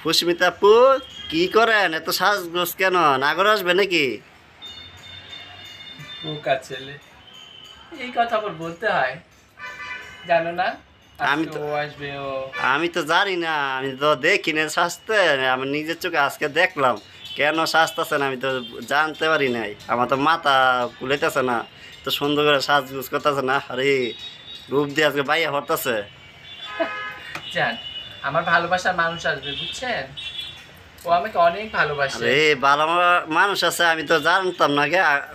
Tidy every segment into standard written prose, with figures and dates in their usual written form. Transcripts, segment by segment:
সুস্মিতা আপু, কি করেন? এত সাজগোজ কেন? নাগর আসবে নাকি? বোকা ছেলে, এই কথা আবার বলতে হয়? জানো না আমি আজকে তো ও আসবে? ও আমি তো জানি না, আমি তো দেখি না সাজতে। আমি নিজের চোখে আজকে দেখলাম। কেন সাজতেছেন আমি তো জানতে পারি নাই, আমার তো মাথা কুলাইতেছে না। তো সুন্দর করে সাজগোজ করতেছে না, আরে রূপ দিয়ে আজকে বাইয়া হরতেছে। জান, আমার ভালোবাসার মানুষ আসবে, বুঝছেন? ও আমাকে অনেক ভালোবাসে। আরে ভালো মানুষ আছে, আমি তো জানতাম না।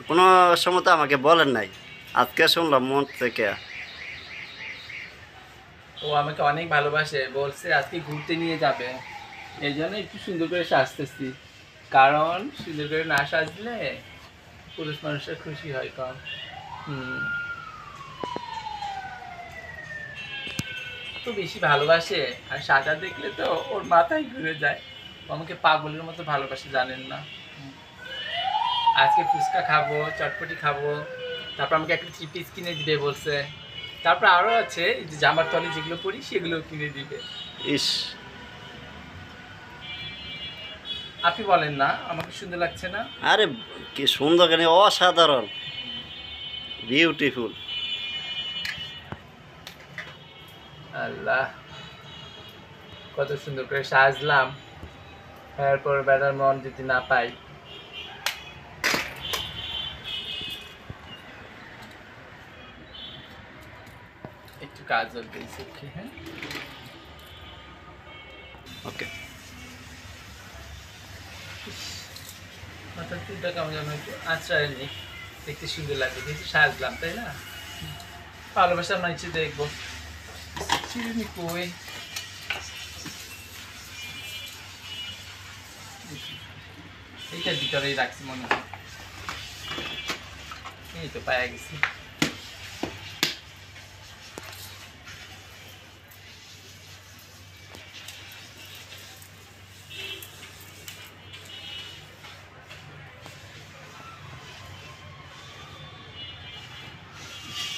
কোনো সময় তো আমাকে বলেন নাই, আজকে শুনলাম মন থেকে। ও আমাকে অনেক ভালোবাসে, বলছে আজকে ঘুরতে নিয়ে যাবে। এই জন্য একটু সুন্দর করে সাজতেছি, কারণ সুন্দর করে না সাজলে পুরুষ মানুষের খুশি হয় কম। হুম, তো বেশি ভালোবাসে, আর সাজা দেখলে তো ওর মাথায় ঘুরে যায়। ও আমাকে পাগলের মতো ভালোবাসে, জানেন না? আজকে ফুচকা খাবো, চটপটি খাবো, তারপর আমাকে একটা থ্রি পিস কিনে দিবে বলছে। তারপর আরও আছে, এই যে জামার তলে যেগুলো পরি সেগুলোও কিনে দিবে। ইস, আপনি বলেন না আমাকে সুন্দর লাগছে না? আরে কি সুন্দর, কেন অসাধারণ, বিউটিফুল। আল্লাহ, কত সুন্দর করে সাজলাম, এরপর বেড়ার মন যদি না পাই। একটু কাজল দিয়েছি, হ্যাঁ। ওকে। মাথার চুলটা কেমন যেন একটু আঁচড়ায় নেই, দেখতে সুন্দর লাগবে, যেহেতু সাজলাম, তাই না? ভালোবাসার মানুষ দেখবো। চিরুনি কই? এইটার ভিতরেই রাখছি মনে হয়। এই তো পায়ে গেছি।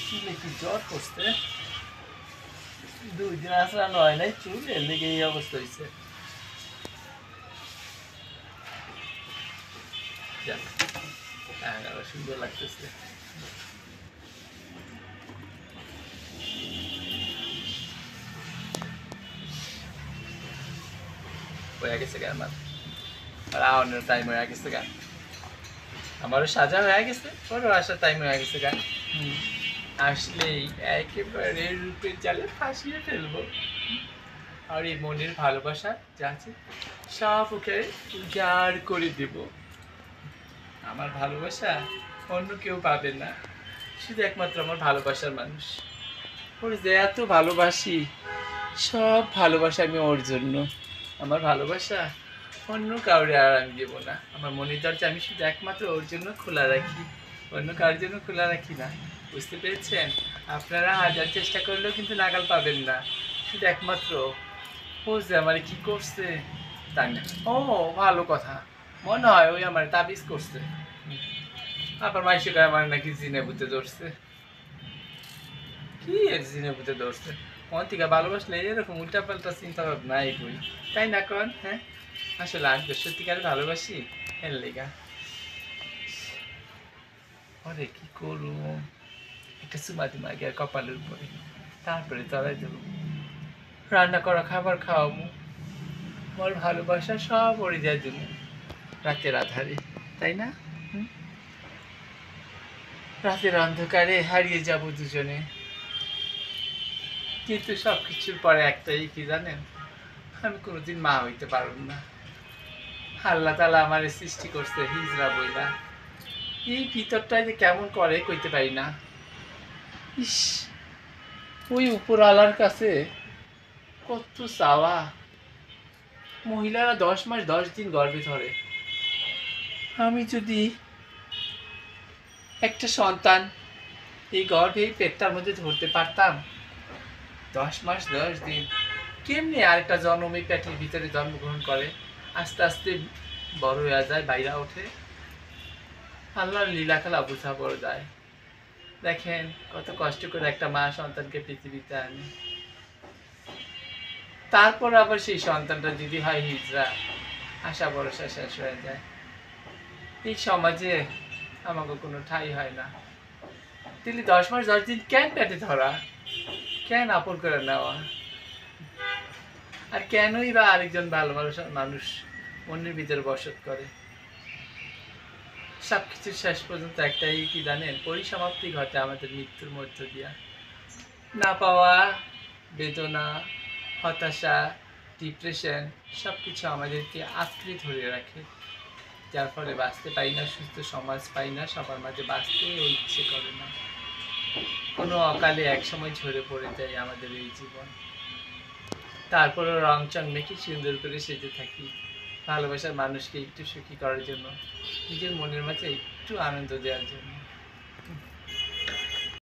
চুলে কি জ্বর করছে? 2 দিন আঁচড়ানো হয় নাই চুল, এর লেগে এই অবস্থা হয়েছে। যাক, আরো সুন্দর লাগতেছে। হয়ে গেছে গা আমার, আর আওয়ানোর টাইম হয়ে গেছে গা। আমারও সাজা হয়ে গেছে, ওরও আসার টাইম হয়ে গেছে গা। আসলেই একেবারে রূপের জালে ফাঁসিয়ে ফেলবো, আর এই মনের ভালোবাসা যা আছে সব ওকে উজাড় করে দেব। আমার ভালোবাসা অন্য কেউ পাবে না, শুধু একমাত্র আমার ভালোবাসার মানুষ। ওর যে এত ভালোবাসি, সব ভালোবাসা আমি ওর জন্য। আমার ভালোবাসা অন্য কাউরে আর আমি দেবো না। আমার মনের দরজা আমি শুধু একমাত্র ওর জন্য খোলা রাখি, অন্য কারোর জন্য খোলা রাখি না। বুঝতে পেরেছেন? আপনারা হাজার চেষ্টা করলেও কিন্তু নাগাল পাবেন না, শুধু একমাত্র ও যে আমার কি করছে তাই না। ও ভালো কথা, মনে হয় ওই আমার তাবিজ করছে। আবার মাইসে গায়ে আমার নাকি জিনে বুঝতে ধরছে। কি এর জিনে বুঝতে ধরছে? মন থেকে ভালোবাসলে এরকম উল্টা পাল্টা চিন্তা ভাবনা এই করি, তাই না কন? হ্যাঁ, আসলে আমি তো সত্যিকারে ভালোবাসি, এর লেগা। ওরে কি করবো, একটা চুমা দিমা গিয়ে কপালের উপরে, তারপরে তলায় দেবো, রান্না করা খাবার খাওয়াবো, আমার ভালোবাসা সব ওরে যায় দেবো রাতের আধারে, তাই না? হুম? রাতের অন্ধকারে হারিয়ে যাব দুজনে, কিন্তু সব কিছুর পরে একটাই কি জানেন? আমি কোনোদিন মা হইতে পারব না। আল্লাহ তাআলা আমার সৃষ্টি করছে হিজড়া বইলা, এই ভিতরটাই যে কেমন করে কইতে পারি না। ইস, ওই উপরওয়ালার কাছে কত চাওয়া। মহিলারা 10 মাস 10 দিন গর্ভে ধরে, আমি যদি একটা সন্তান এই গর্ভে এই পেটটার মধ্যে ধরতে পারতাম 10 মাস 10 দিন, কেমনি আরেকটা জন্ম এই পেটের ভিতরে জন্মগ্রহণ করে, আস্তে আস্তে বড় হয়ে যায়, বাইরা ওঠে, আল্লাহর লীলা খেলা বোঝা পড়ে যায়। দেখেন কত কষ্ট করে একটা মা সন্তানকে পৃথিবীতে আনে। তারপর আবার সেই সন্তানটা যদি হয় হিজড়া, আশা ভরসা শেষ হয়ে যায়। এই সমাজে আমাকে কোনো ঠাঁই হয় না। তাহলে 10 মাস 10 দিন কেন পেটে ধরা, কেন আপন করে নেওয়া, আর কেনই বা আরেকজন ভালোবাসার মানুষ মনের ভিতরে বসত করে? সবকিছুর শেষ পর্যন্ত একটাই কি জানেন? পরিসমাপ্তি ঘটে আমাদের মৃত্যুর মধ্য দিয়া। না পাওয়া, বেদনা, হতাশা, ডিপ্রেশন সবকিছু আমাদেরকে আঁকড়ে ধরে রাখে, যার ফলে বাঁচতে পাই না, সুস্থ সমাজ পাই না, সবার মাঝে বাঁচতেও ইচ্ছে করে না। কোনো অকালে একসময় ঝরে পড়ে যায় আমাদের এই জীবন। তারপরও রং চং মেখে সুন্দর করে সেজে থাকি ভালোবাসার মানুষকে একটু সুখী করার জন্য, নিজের মনের মাঝে একটু আনন্দ দেওয়ার জন্য।